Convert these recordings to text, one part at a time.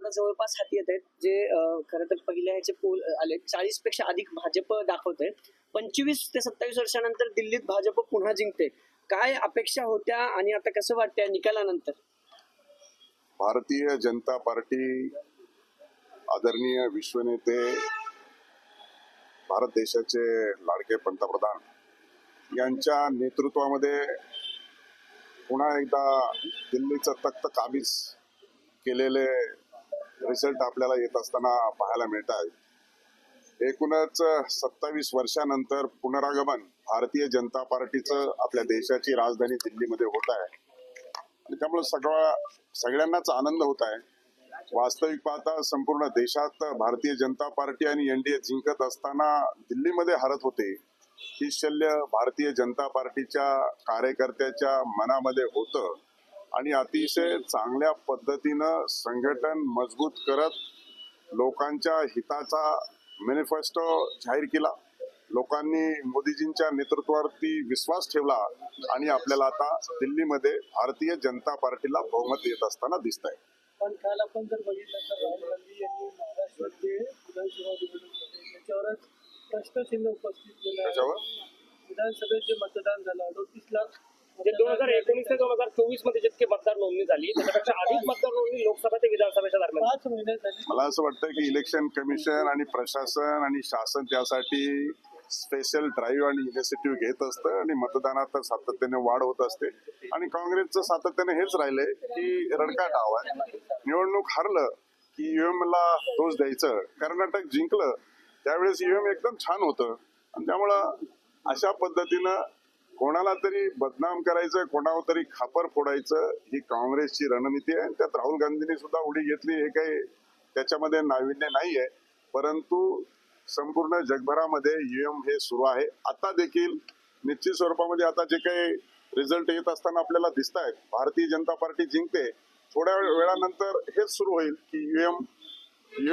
आता जवळपास हाती येत आहेत जे खरं तर पहिल्या ह्याचे पोल आले 40 पेक्षा अधिक भाजप दाखवत आहेत. 25 ते 27 वर्षानंतर दिल्लीत भाजप पुन्हा जिंकते. काय अपेक्षा होत्या आणि आता कसं वाटतंय निकालानंतर? भारतीय जनता पार्टी आदरणीय विश्वनेते भारत देशाचे लाडके पंतप्रधान यांच्या नेतृत्वामध्ये पुन्हा एकदा दिल्लीचं तख्त काबीज केलेले रिझल्ट आपल्याला येत असताना पाहायला मिळत आहे. एकूणच 27 वर्षानंतर पुनरागमन भारतीय जनता पार्टीचं आपल्या देशाची राजधानी दिल्लीमध्ये होत आहे आणि त्यामुळे सगळ्यांनाच आनंद होत आहे. वास्तविक पाहता संपूर्ण देशात भारतीय जनता पार्टी आणि एनडीए जिंकत असताना दिल्लीमध्ये हरत होते. ही शल्य भारतीय जनता पार्टीच्या कार्यकर्त्याच्या मनामध्ये होतं आणि अतिशय चांगल्या पद्धतीनं संघटन मजबूत करत लोकांच्या हिताचा मॅनिफेस्टो जाहीर केला. लोकांनी मोदीजींच्या नेतृत्वावरती विश्वास ठेवला आणि आपल्याला आता दिल्लीमध्ये भारतीय जनता पार्टीला बहुमत येत असताना दिसत आहे. पण काल आपण जर बघितलं तर राहुल गांधी यांनी महाराष्ट्रात जे विधानसभा निवडणूक त्याच्यावरच प्रश्नचिन्ह उपस्थित केलं आहे. विधानसभेचे मतदान झालं 38 लाख जे 2019 ते 2024 मध्ये जितके मतदार नोंदणी झाली त्याच्यापेक्षा अधिक मतदार नोंदणी लोकसभा ते विधानसभेच्या दरम्यान 5 महिने झाले. मला असं वाटतं की इलेक्शन कमिशन आणि प्रशासन आणि शासन त्यासाठी स्पेशल ड्राईव्ह आणि इनिशिएटिव्ह घेत असतं आणि मतदानात सातत्याने वाढ होत असते आणि काँग्रेसचं सातत्याने हेच राहिले की रडका डाव आहे. निवडणूक हरलं की ईव्हीएम ला दोष द्यायचं. कर्नाटक जिंकलं त्यावेळेस ईव्हीएम एकदम छान होतं आणि त्यामुळं अशा पद्धतीनं कोणाला तरी बदनाम करायचं, कोणावर तरी खापर फोडायचं ही काँग्रेसची रणनीती आहे. त्यात राहुल गांधींनी सुद्धा उडी घेतली. हे काही त्याच्यामध्ये नाविन्य नाहीये, परंतु संपूर्ण जगभरामध्ये ईव्हीएम हे सुरू आहे. आता देखील निश्चित स्वरूपामध्ये आता जे काही रिझल्ट येत असताना आपल्याला दिसत आहेत भारतीय जनता पार्टी जिंकते. थोड्या वेळानंतर हेच सुरू होईल की ईव्हीएम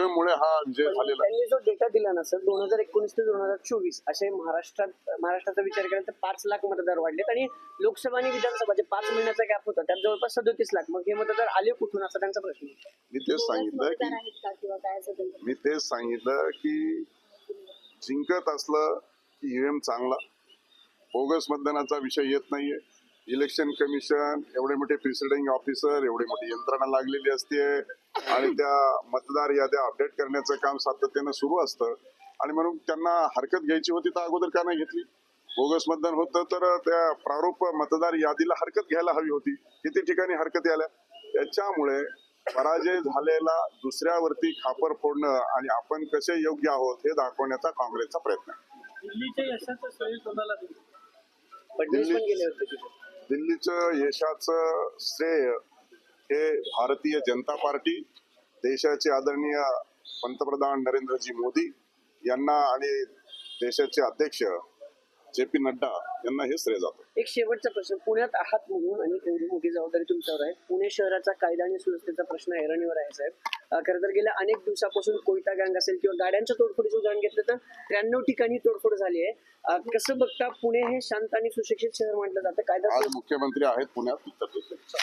मुळे हा विजय झालेला आहे. त्यांनी जो डेटा दिला ना सर 2019 ते 2024 असे महाराष्ट्राचा विचार केला तर 5 लाख मतदार वाढलेत आणि लोकसभा आणि विधानसभा जे 5 महिन्याचा गॅप होता त्यात जवळपास 37 लाख. मग हे मतदार आले कुठून असा त्यांचा प्रश्न. मी तेच सांगितलं की जिंकत असलं की ईव्हीएम चांगला, बोगस मतदानाचा विषय येत नाहीये. इलेक्शन कमिशन एवढे मोठे प्रिसाइडिंग ऑफिसर एवढी मोठी यंत्रणा लागलेली असते आणि त्या मतदार याद्या अपडेट करण्याचं काम सातत्यानं सुरू असतं आणि म्हणून त्यांना हरकत घ्यायची होती तर अगोदर का नाही घेतली. बोगस मतदान होतं तर त्या प्रारूप मतदार यादीला हरकत घ्यायला हवी होती. किती ठिकाणी हरकत आल्या. त्याच्यामुळे पराजय झालेला दुसऱ्यावरती खापर फोडणं आणि आपण कसे योग्य आहोत हे दाखवण्याचा काँग्रेसचा प्रयत्न आहे. दिल्लीच्या यशाचं श्रेय कोणाला देईल? फडणवीस पण गेले होते तिथे. दिल्लीचं यशाचं श्रेय हे भारतीय जनता पार्टी, देशाचे आदरणीय पंतप्रधान नरेंद्रजी मोदी यांना आणि देशाचे अध्यक्ष JP नड्डा यांना हे श्रेय जातं. एक शेवटचा प्रश्न, पुण्यात आहात म्हणून आणि एवढी मोठी जबाबदारी तुमच्यावर आहे. पुणे शहराचा कायदा आणि सुव्यवस्थेचा प्रश्न ऐरणीवर आहे साहेब. खरं तर गेल्या अनेक दिवसापासून कोयता गँग असेल किंवा गाड्यांच्या तोडफोडीचं उदाहरण घेतलं तर 93 ठिकाणी तोडफोड झाली आहे. कसं बघता पुणे हे शांत आणि सुशिक्षित शहर म्हटलं जातं. कायदा आज मुख्यमंत्री आहेत पुण्यात उत्तर प्रदेश.